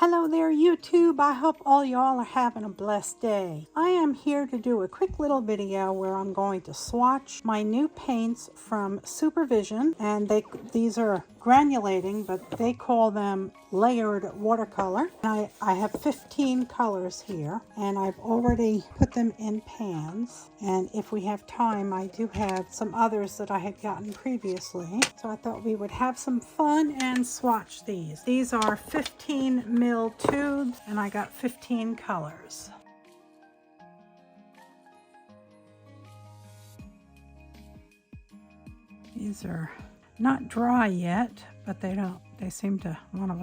Hello there YouTube, I hope all y'all are having a blessed day. I am here to do a quick little video where I'm going to swatch my new paints from Supervision, and these are granulating, but they call them layered watercolor. I have 15 colors here, and I've already put them in pans, and if we have time I do have some others that I had gotten previously, so I thought we would have some fun and swatch these. These are 15 ml tubes, and I got 15 colors. These are not dry yet, but they seem to want to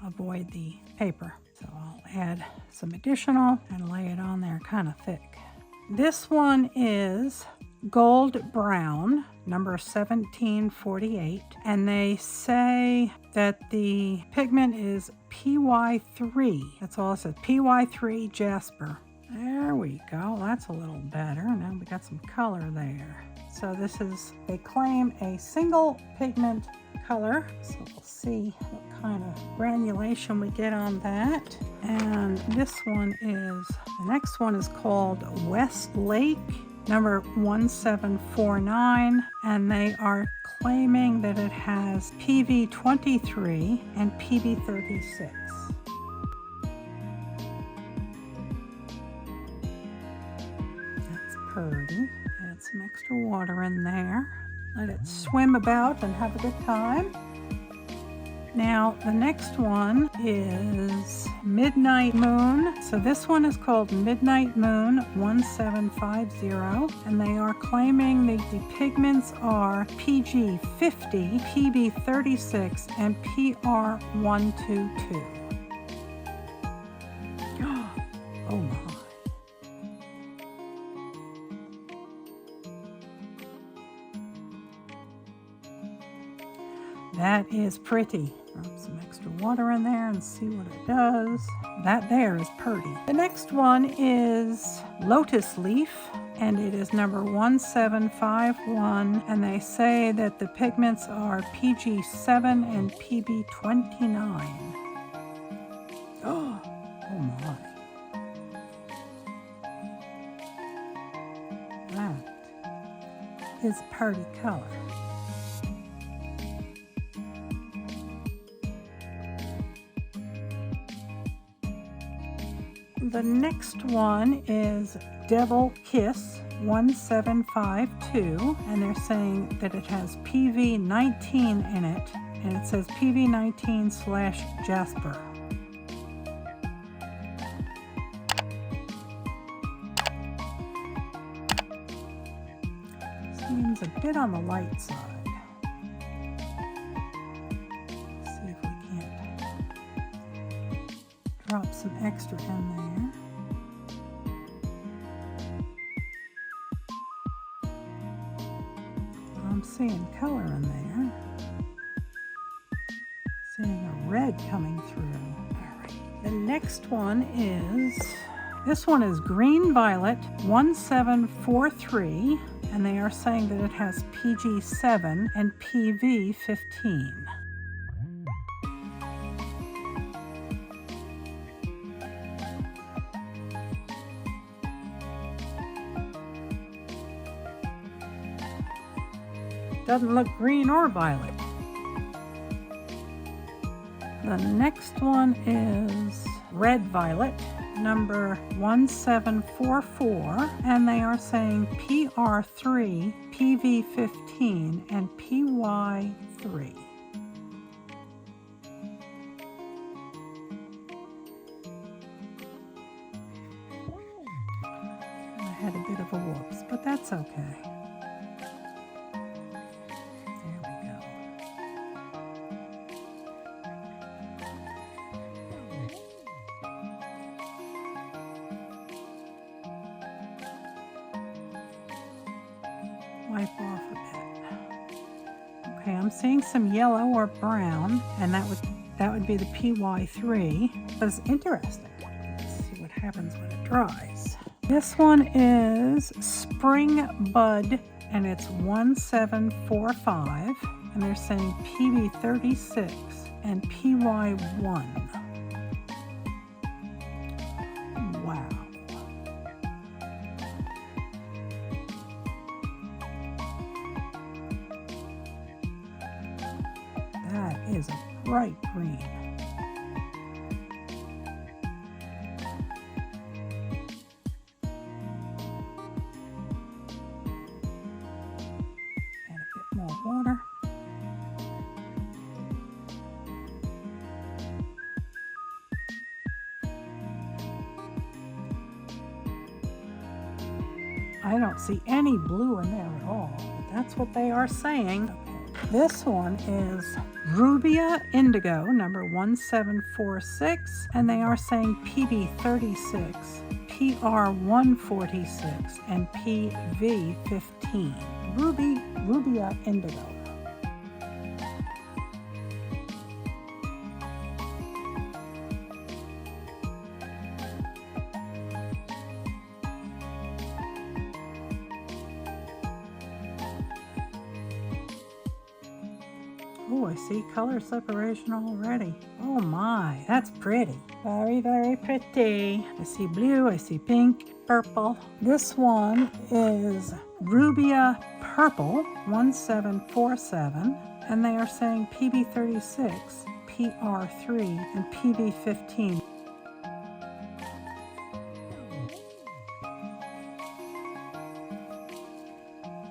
avoid the paper. So I'll add some additional and lay it on there kind of thick. This one is gold brown, number 1748, and they say that the pigment is PY3. That's all it says, PY3 Jasper. There we go, that's a little better. Now we got some color there. So this is, they claim, a single pigment color. So we'll see what kind of granulation we get on that. And this one is, the next one is called West Lake, number 1749, and they are claiming that it has PV23 and PV36. That's pretty. Add some extra water in there. Let it swim about and have a good time. Now the next one is Midnight Moon. So this one is called Midnight Moon 1750, and they are claiming that the pigments are PG50, PB36, and PR122. Oh my. That is pretty. Throw some extra water in there and see what it does. That there is pretty. The next one is Lotus Leaf, and it is number 1751, and they say that the pigments are PG7 and PB29. Oh my. That is pretty color. The next one is Devil Kiss 1752, and they're saying that it has PV19 in it, and it says PV19/Jasper. Seems a bit on the light side. See if we can't drop some extra in there. I'm seeing color in there. Seeing a red coming through. All right. The next one is, this one is Green Violet 1743, and they are saying that it has PG7 and PV15. Doesn't look green or violet. The next one is Red Violet, number 1744, and they are saying PR3, PV15, and PY3. I had a bit of a whoops, but that's okay. Wipe off a bit. Okay, I'm seeing some yellow or brown, and that would be the PY3. That's interesting. Let's see what happens when it dries. This one is Spring Bud, and it's 1745, and they're saying PB36 and PY1. is a bright green. Add a bit more water. I don't see any blue in there at all, but that's what they are saying. Okay. This one is Rubia Indigo, number 1746, and they are saying PB36, PR146, and PV15. Rubia Indigo. Oh, I see color separation already. Oh my, that's pretty. Very, very pretty. I see blue, I see pink, purple. This one is Rubia Purple 1747, and they are saying PB36, PR3, and PB15.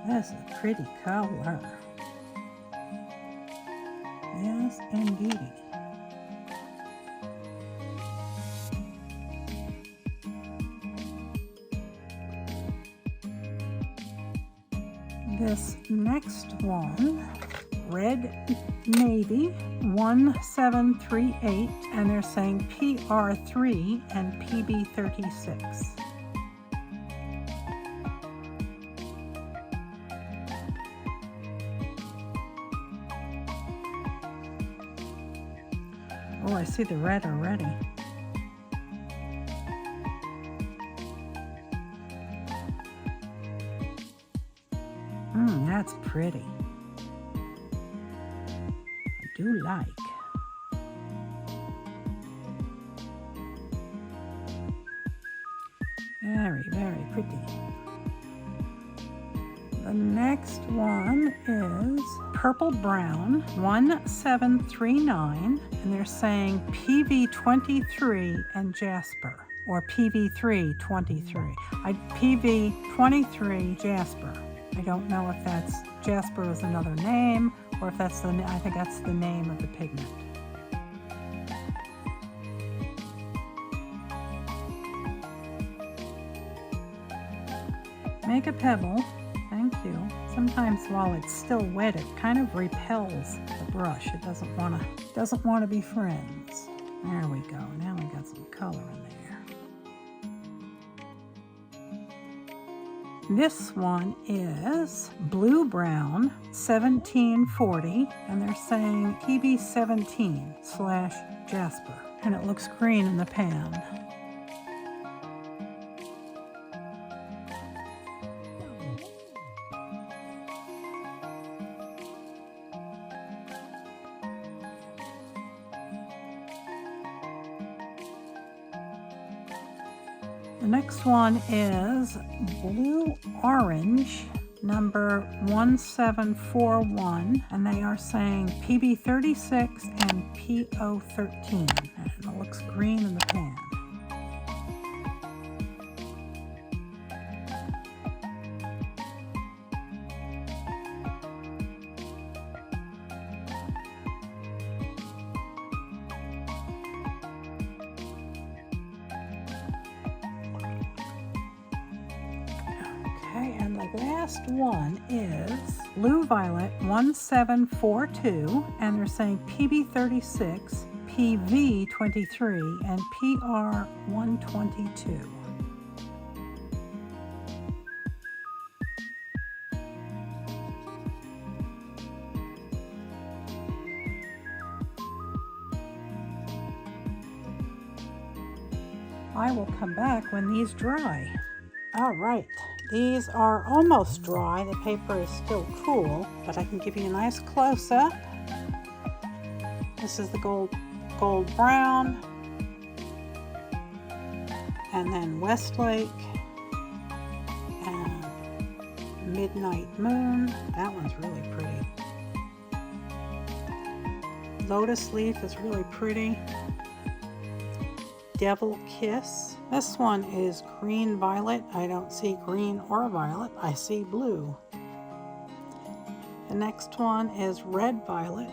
That's a pretty color. Yes, indeed. This next one, Red Navy 1738, and they're saying PR3 and PB36. Oh, I see the red already. That's pretty. I do like. Very, very pretty. The next one is Purple Brown 1739, and they're saying PV23 and Jasper, or PV323. PV23 Jasper. I don't know if that's Jasper is another name, or if that's I think that's the name of the pigment. Make a pebble. Thank you. Sometimes while it's still wet, it kind of repels the brush. It doesn't want to be friends. There we go. Now we got some color in there. This one is Blue Brown 1740, and they're saying PB17/Jasper, and it looks green in the pan. The next one is Blue Orange, number 1741, and they are saying PB36 and PO13, and it looks green in the pan. And the last one is Blue Violet 1742, and they're saying PB36, PV23, and PR122. I will come back when these dry. All right. These are almost dry. The paper is still cool, but I can give you a nice close-up. This is the gold brown, and then Westlake, and Midnight Moon. That one's really pretty. Lotus Leaf is really pretty. Devil Kiss. This one is green violet. I don't see green or violet. I see blue. The next one is red violet.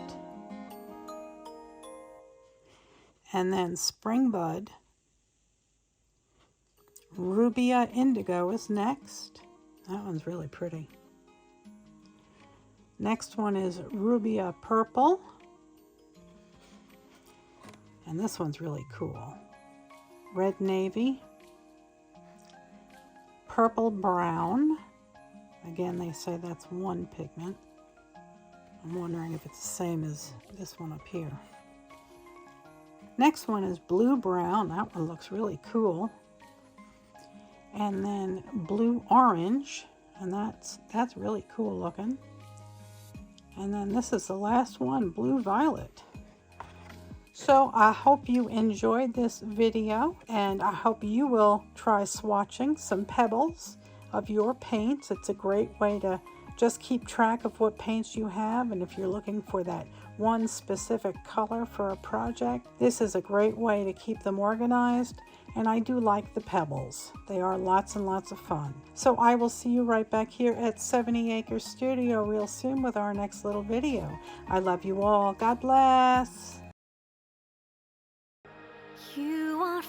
And then Spring Bud. Rubia Indigo is next. That one's really pretty. Next one is Rubia Purple. And this one's really cool. Red Navy. Purple Brown. Again, they say that's one pigment. I'm wondering if it's the same as this one up here. Next one is Blue Brown. That one looks really cool. And then Blue Orange, and that's really cool looking. And then this is the last one, Blue Violet. So I hope you enjoyed this video, and I hope you will try swatching some pebbles of your paints. It's a great way to just keep track of what paints you have, and if you're looking for that one specific color for a project, this is a great way to keep them organized. And I do like the pebbles. They are lots and lots of fun. So I will see you right back here at 70 Acre Studio real soon with our next little video. I love you all. God bless. You are